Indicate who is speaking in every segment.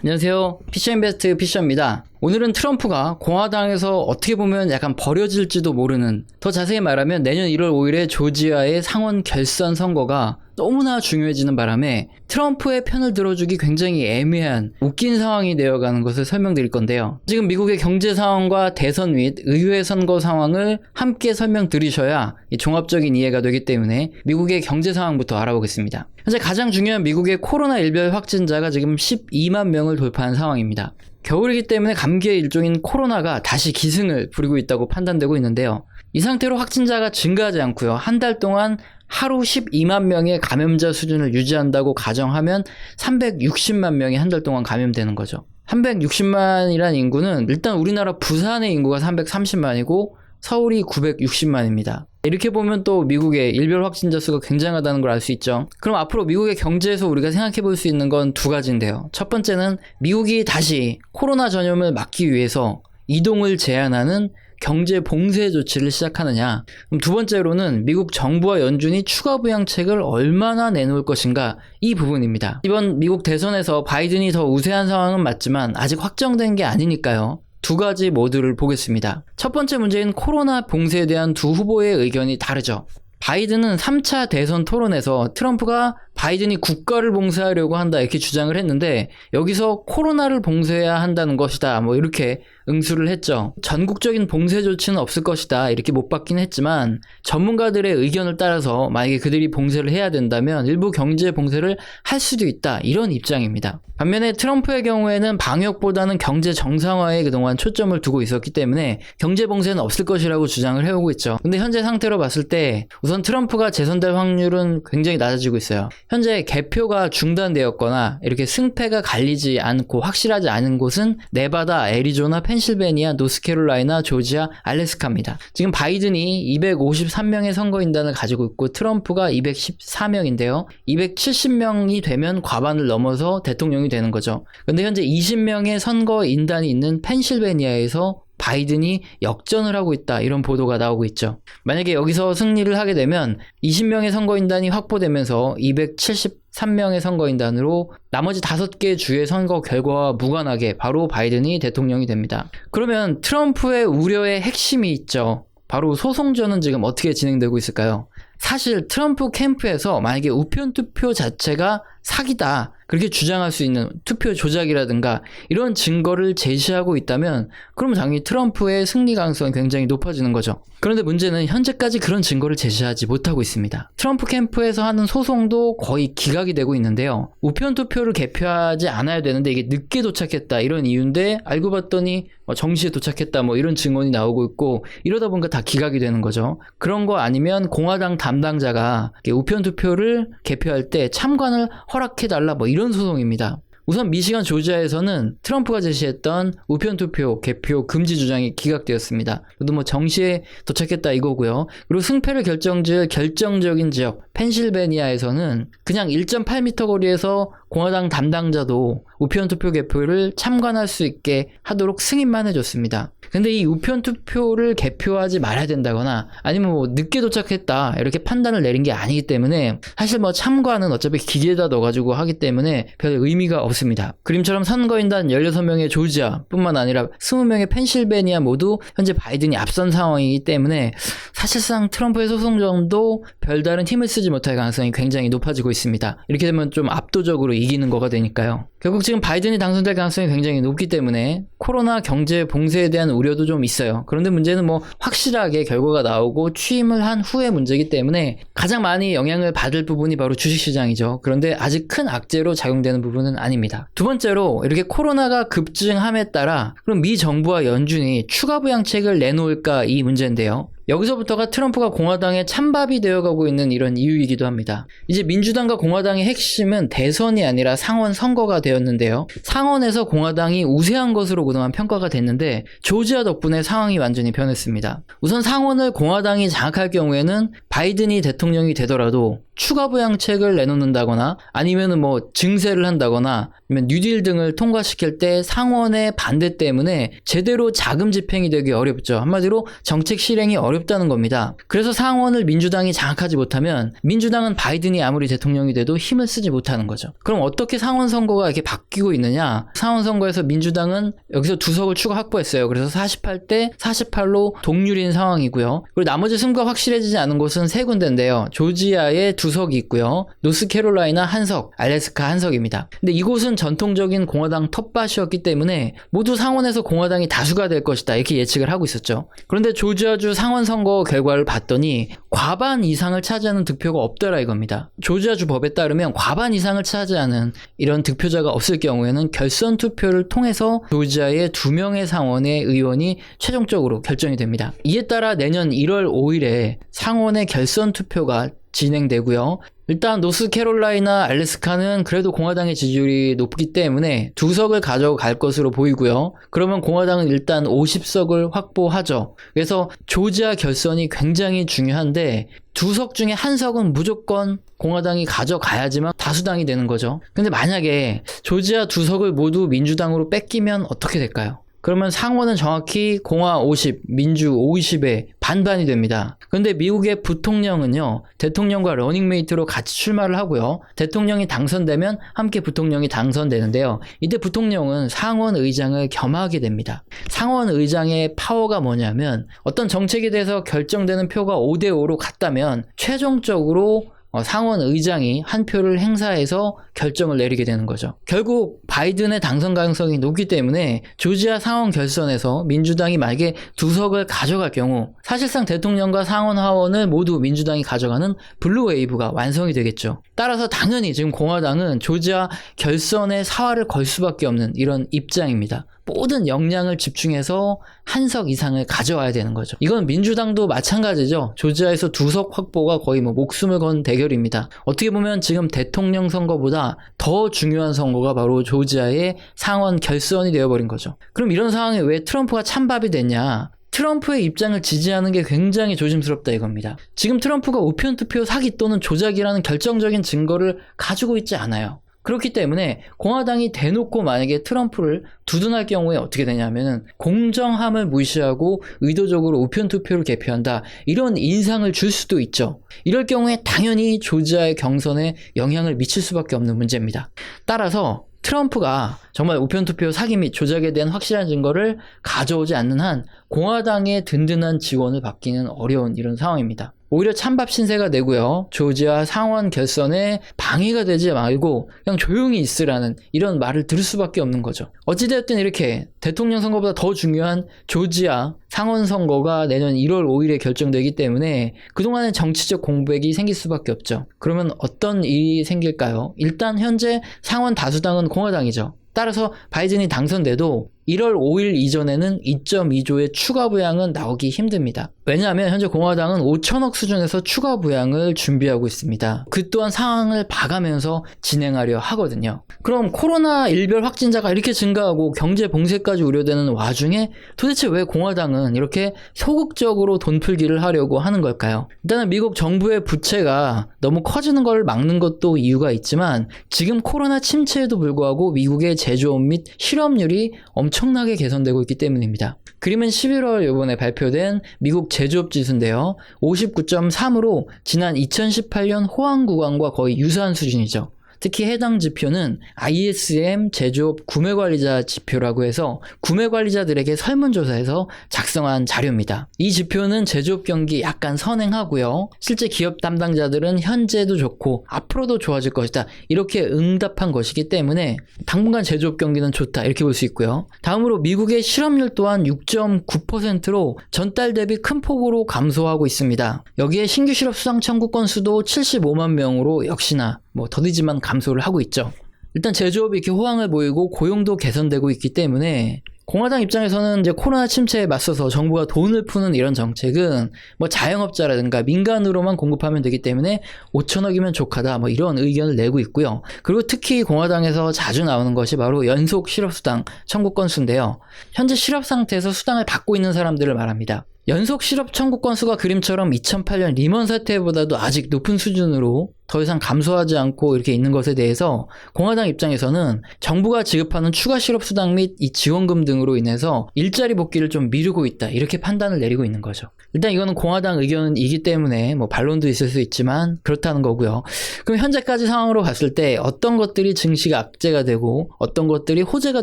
Speaker 1: 안녕하세요. 피셔인베스트 피셔입니다. 오늘은 트럼프가 공화당에서 어떻게 보면 약간 버려질지도 모르는, 더 자세히 말하면 내년 1월 5일에 조지아의 상원 결선 선거가 너무나 중요해지는 바람에 트럼프의 편을 들어주기 굉장히 애매한 웃긴 상황이 되어가는 것을 설명드릴 건데요. 지금 미국의 경제 상황과 대선 및 의회 선거 상황을 함께 설명드리셔야 종합적인 이해가 되기 때문에 미국의 경제 상황부터 알아보겠습니다. 현재 가장 중요한 미국의 코로나 일별 확진자가 지금 12만 명을 돌파한 상황입니다. 겨울이기 때문에 감기의 일종인 코로나가 다시 기승을 부리고 있다고 판단되고 있는데요. 이 상태로 확진자가 증가하지 않고요. 한 달 동안 하루 12만 명의 감염자 수준을 유지한다고 가정하면 360만 명이 한 달 동안 감염되는 거죠. 360만이란 인구는 일단 우리나라 부산의 인구가 330만이고 서울이 960만입니다. 이렇게 보면 또 미국의 일별 확진자 수가 굉장하다는 걸 알 수 있죠. 그럼 앞으로 미국의 경제에서 우리가 생각해 볼 수 있는 건 두 가지인데요. 첫 번째는 미국이 다시 코로나 전염을 막기 위해서 이동을 제한하는 경제 봉쇄 조치를 시작하느냐. 그럼 두 번째로는 미국 정부와 연준이 추가 부양책을 얼마나 내놓을 것인가, 이 부분입니다. 이번 미국 대선에서 바이든이 더 우세한 상황은 맞지만 아직 확정된 게 아니니까요. 두 가지 모두를 보겠습니다. 첫 번째 문제인 코로나 봉쇄에 대한 두 후보의 의견이 다르죠. 바이든은 3차 대선 토론에서 트럼프가 바이든이 국가를 봉쇄하려고 한다 이렇게 주장을 했는데, 여기서 코로나를 봉쇄해야 한다는 것이다 이렇게 응수를 했죠. 전국적인 봉쇄 조치는 없을 것이다 이렇게 못 받긴 했지만 전문가들의 의견을 따라서 만약에 그들이 봉쇄를 해야 된다면 일부 경제 봉쇄를 할 수도 있다, 이런 입장입니다. 반면에 트럼프의 경우에는 방역보다는 경제 정상화에 그동안 초점을 두고 있었기 때문에 경제 봉쇄는 없을 것이라고 주장을 해오고 있죠. 근데 현재 상태로 봤을 때 우선 트럼프가 재선될 확률은 굉장히 낮아지고 있어요. 현재 개표가 중단되었거나 이렇게 승패가 갈리지 않고 확실하지 않은 곳은 네바다, 애리조나, 펜실베니아, 노스캐롤라이나, 조지아, 알래스카입니다. 지금 바이든이 253명의 선거인단을 가지고 있고 트럼프가 214명인데요. 270명이 되면 과반을 넘어서 대통령이 되는 거죠. 근데 현재 20명의 선거인단이 있는 펜실베니아에서 바이든이 역전을 하고 있다, 이런 보도가 나오고 있죠. 만약에 여기서 승리를 하게 되면 20명의 선거인단이 확보되면서 273명의 선거인단으로 나머지 5개 주의 선거 결과와 무관하게 바로 바이든이 대통령이 됩니다. 그러면 트럼프의 우려의 핵심이 있죠. 바로 소송전은 지금 어떻게 진행되고 있을까요? 사실 트럼프 캠프에서 만약에 우편 투표 자체가 사기다, 그렇게 주장할 수 있는 투표 조작이라든가 이런 증거를 제시하고 있다면 그럼 당연히 트럼프의 승리 가능성이 굉장히 높아지는 거죠. 그런데 문제는 현재까지 그런 증거를 제시하지 못하고 있습니다. 트럼프 캠프에서 하는 소송도 거의 기각이 되고 있는데요. 우편 투표를 개표하지 않아야 되는데 이게 늦게 도착했다, 이런 이유인데 알고 봤더니 정시에 도착했다 이런 증언이 나오고 있고, 이러다 보니까 다 기각이 되는 거죠. 그런 거 아니면 공화당 담당자가 우편 투표를 개표할 때 참관을 허락해달라 이런 소송입니다. 우선 미시간 조지아에서는 트럼프가 제시했던 우편투표 개표 금지 주장이 기각되었습니다. 그래도 정시에 도착했다 이거고요. 그리고 승패를 결정지을 결정적인 지역 펜실베니아에서는 그냥 1.8m 거리에서 공화당 담당자도 우편투표 개표를 참관할 수 있게 하도록 승인만 해줬습니다. 근데 이 우편투표를 개표하지 말아야 된다거나 아니면 늦게 도착했다 이렇게 판단을 내린 게 아니기 때문에 사실 참관은 어차피 기계에다 넣어가지고 하기 때문에 별 의미가 없습니다. 그림처럼 선거인단 16명의 조지아 뿐만 아니라 20명의 펜실베니아 모두 현재 바이든이 앞선 상황이기 때문에 사실상 트럼프의 소송전도 별다른 힘을 쓰지 못할 가능성이 굉장히 높아지고 있습니다. 이렇게 되면 좀 압도적으로 이기는 거가 되니까요. 결국 지금 바이든이 당선될 가능성이 굉장히 높기 때문에 코로나 경제 봉쇄에 대한 우려도 좀 있어요. 그런데 문제는 확실하게 결과가 나오고 취임을 한 후의 문제이기 때문에 가장 많이 영향을 받을 부분이 바로 주식시장이죠. 그런데 아직 큰 악재로 작용되는 부분은 아닙니다. 두 번째로 이렇게 코로나가 급증함에 따라 그럼 미 정부와 연준이 추가 부양책을 내놓을까, 이 문제인데요. 여기서부터가 트럼프가 공화당의 찬밥이 되어가고 있는 이런 이유이기도 합니다. 이제 민주당과 공화당의 핵심은 대선이 아니라 상원 선거가 되었는데요. 상원에서 공화당이 우세한 것으로 그동안 평가가 됐는데 조지아 덕분에 상황이 완전히 변했습니다. 우선 상원을 공화당이 장악할 경우에는 바이든이 대통령이 되더라도 추가 부양책을 내놓는다거나 아니면은 뭐 증세를 한다거나 아니면 뉴딜 등을 통과시킬 때 상원의 반대 때문에 제대로 자금 집행이 되기 어렵죠. 한마디로 정책 실행이 어렵다는 겁니다. 그래서 상원을 민주당이 장악하지 못하면 민주당은 바이든이 아무리 대통령이 돼도 힘을 쓰지 못하는 거죠. 그럼 어떻게 상원 선거가 이렇게 바뀌고 있느냐? 상원 선거에서 민주당은 여기서 2석을 추가 확보했어요. 그래서 48대 48로 동률인 상황이고요. 그리고 나머지 승부가 확실해지지 않은 곳은 세 군데인데요. 조지아에 2석이 있고요. 노스캐롤라이나 1석, 알래스카 1석입니다. 근데 이곳은 전통적인 공화당 텃밭이었기 때문에 모두 상원에서 공화당이 다수가 될 것이다 이렇게 예측을 하고 있었죠. 그런데 조지아주 상원 선거 결과를 봤더니 과반 이상을 차지하는 득표가 없더라 이겁니다. 조지아주 법에 따르면 과반 이상을 차지하는 이런 득표자가 없을 경우에는 결선 투표를 통해서 조지아의 2명의 상원의 의원이 최종적으로 결정이 됩니다. 이에 따라 내년 1월 5일에 상원의 결선 투표가 진행되고요. 일단 노스캐롤라이나 알래스카는 그래도 공화당의 지지율이 높기 때문에 2석을 가져갈 것으로 보이고요. 그러면 공화당은 일단 50석을 확보하죠. 그래서 조지아 결선이 굉장히 중요한데 2석 중에 1석은 무조건 공화당이 가져가야지만 다수당이 되는 거죠. 근데 만약에 조지아 2석을 모두 민주당으로 뺏기면 어떻게 될까요? 그러면 상원은 정확히 공화 50, 민주 50의 반반이 됩니다. 그런데 미국의 부통령은요, 대통령과 러닝메이트로 같이 출마를 하고요. 대통령이 당선되면 함께 부통령이 당선되는데요. 이때 부통령은 상원 의장을 겸하게 됩니다. 상원 의장의 파워가 뭐냐면 어떤 정책에 대해서 결정되는 표가 5대5로 같다면 최종적으로 상원 의장이 한 표를 행사해서 결정을 내리게 되는 거죠. 결국 바이든의 당선 가능성이 높기 때문에 조지아 상원 결선에서 민주당이 만약에 2석을 가져갈 경우 사실상 대통령과 상원 하원을 모두 민주당이 가져가는 블루 웨이브가 완성이 되겠죠. 따라서 당연히 지금 공화당은 조지아 결선에 사활을 걸 수밖에 없는 이런 입장입니다. 모든 역량을 집중해서 1석 이상을 가져와야 되는 거죠. 이건 민주당도 마찬가지죠. 조지아에서 2석 확보가 거의 뭐 목숨을 건 대결입니다. 어떻게 보면 지금 대통령 선거보다 더 중요한 선거가 바로 조지아의 상원 결선이 되어버린 거죠. 그럼 이런 상황에 왜 트럼프가 찬밥이 됐냐? 트럼프의 입장을 지지하는 게 굉장히 조심스럽다 이겁니다. 지금 트럼프가 우편투표 사기 또는 조작이라는 결정적인 증거를 가지고 있지 않아요. 그렇기 때문에 공화당이 대놓고 만약에 트럼프를 두둔할 경우에 어떻게 되냐면은 공정함을 무시하고 의도적으로 우편투표를 개표한다. 이런 인상을 줄 수도 있죠. 이럴 경우에 당연히 조지아의 경선에 영향을 미칠 수밖에 없는 문제입니다. 따라서 트럼프가 정말 우편투표 사기 및 조작에 대한 확실한 증거를 가져오지 않는 한 공화당의 든든한 지원을 받기는 어려운 이런 상황입니다. 오히려 찬밥 신세가 되고요. 조지아 상원 결선에 방해가 되지 말고 그냥 조용히 있으라는 이런 말을 들을 수밖에 없는 거죠. 어찌되었든 이렇게 대통령 선거보다 더 중요한 조지아 상원 선거가 내년 1월 5일에 결정되기 때문에 그동안의 정치적 공백이 생길 수밖에 없죠. 그러면 어떤 일이 생길까요? 일단 현재 상원 다수당은 공화당이죠. 따라서 바이든이 당선돼도 1월 5일 이전에는 2.2조의 추가 부양은 나오기 힘듭니다. 왜냐하면 현재 공화당은 5천억 수준에서 추가 부양을 준비하고 있습니다. 그 또한 상황을 봐가면서 진행하려 하거든요. 그럼 코로나 일별 확진자가 이렇게 증가하고 경제 봉쇄까지 우려되는 와중에 도대체 왜 공화당은 이렇게 소극적으로 돈풀기를 하려고 하는 걸까요? 일단은 미국 정부의 부채가 너무 커지는 걸 막는 것도 이유가 있지만 지금 코로나 침체에도 불구하고 미국의 제조업 및 실업률이 엄청나게 개선되고 있기 때문입니다. 그림은 11월 이번에 발표된 미국 제조업 지수인데요. 59.3으로 지난 2018년 호황 구간과 거의 유사한 수준이죠. 특히 해당 지표는 ISM 제조업 구매관리자 지표라고 해서 구매관리자들에게 설문조사해서 작성한 자료입니다. 이 지표는 제조업 경기 약간 선행하고요. 실제 기업 담당자들은 현재도 좋고 앞으로도 좋아질 것이다. 이렇게 응답한 것이기 때문에 당분간 제조업 경기는 좋다. 이렇게 볼 수 있고요. 다음으로 미국의 실업률 또한 6.9%로 전달 대비 큰 폭으로 감소하고 있습니다. 여기에 신규 실업 수당 청구 건수도 75만 명으로 역시나 더디지만 감소를 하고 있죠. 일단 제조업이 이렇게 호황을 보이고 고용도 개선되고 있기 때문에 공화당 입장에서는 이제 코로나 침체에 맞서서 정부가 돈을 푸는 이런 정책은 자영업자라든가 민간으로만 공급하면 되기 때문에 5천억이면 족하다 이런 의견을 내고 있고요. 그리고 특히 공화당에서 자주 나오는 것이 바로 연속 실업수당 청구 건수인데요. 현재 실업 상태에서 수당을 받고 있는 사람들을 말합니다. 연속 실업 청구 건수가 그림처럼 2008년 리먼 사태보다도 아직 높은 수준으로 더 이상 감소하지 않고 이렇게 있는 것에 대해서 공화당 입장에서는 정부가 지급하는 추가 실업수당 및 이 지원금 등으로 인해서 일자리 복귀를 좀 미루고 있다, 이렇게 판단을 내리고 있는 거죠. 일단 이거는 공화당 의견이기 때문에 뭐 반론도 있을 수 있지만 그렇다는 거고요. 그럼 현재까지 상황으로 봤을 때 어떤 것들이 증시가 악재가 되고 어떤 것들이 호재가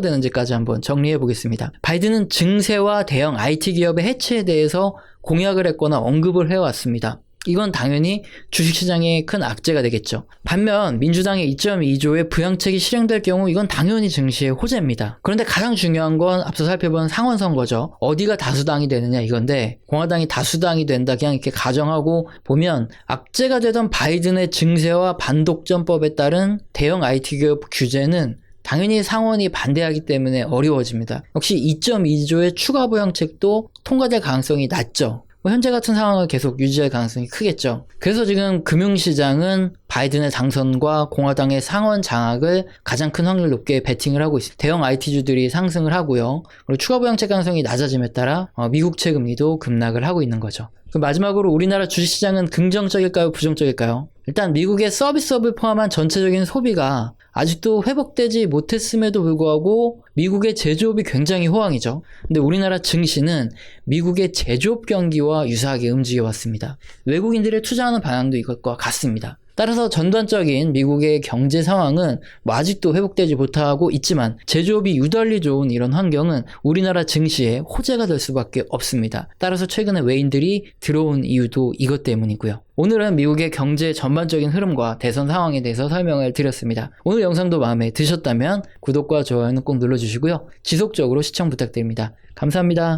Speaker 1: 되는지까지 한번 정리해 보겠습니다. 바이든은 증세와 대형 IT 기업의 해체에 대해서 공약을 했거나 언급을 해왔습니다. 이건 당연히 주식시장에 큰 악재가 되겠죠. 반면 민주당의 2.2조의 부양책이 실행될 경우 이건 당연히 증시의 호재입니다. 그런데 가장 중요한 건 앞서 살펴본 상원선거죠. 어디가 다수당이 되느냐 이건데, 공화당이 다수당이 된다 그냥 이렇게 가정하고 보면 악재가 되던 바이든의 증세와 반독점법에 따른 대형 IT 기업 규제는 당연히 상원이 반대하기 때문에 어려워집니다. 역시 2.2조의 추가 부양책도 통과될 가능성이 낮죠. 현재 같은 상황을 계속 유지할 가능성이 크겠죠. 그래서 지금 금융시장은 바이든의 당선과 공화당의 상원 장악을 가장 큰 확률 높게 베팅을 하고 있습니다. 대형 IT주들이 상승을 하고요. 그리고 추가 부양책 가능성이 낮아짐에 따라 미국채 금리도 급락을 하고 있는 거죠. 마지막으로 우리나라 주식시장은 긍정적일까요? 부정적일까요? 일단 미국의 서비스업을 포함한 전체적인 소비가 아직도 회복되지 못했음에도 불구하고 미국의 제조업이 굉장히 호황이죠. 근데 우리나라 증시는 미국의 제조업 경기와 유사하게 움직여왔습니다. 외국인들의 투자하는 방향도 이것과 같습니다. 따라서 전반적인 미국의 경제 상황은 아직도 회복되지 못하고 있지만 제조업이 유달리 좋은 이런 환경은 우리나라 증시에 호재가 될 수밖에 없습니다. 따라서 최근에 외인들이 들어온 이유도 이것 때문이고요. 오늘은 미국의 경제 전반적인 흐름과 대선 상황에 대해서 설명을 드렸습니다. 오늘 영상도 마음에 드셨다면 구독과 좋아요는 꼭 눌러주시고요. 지속적으로 시청 부탁드립니다. 감사합니다.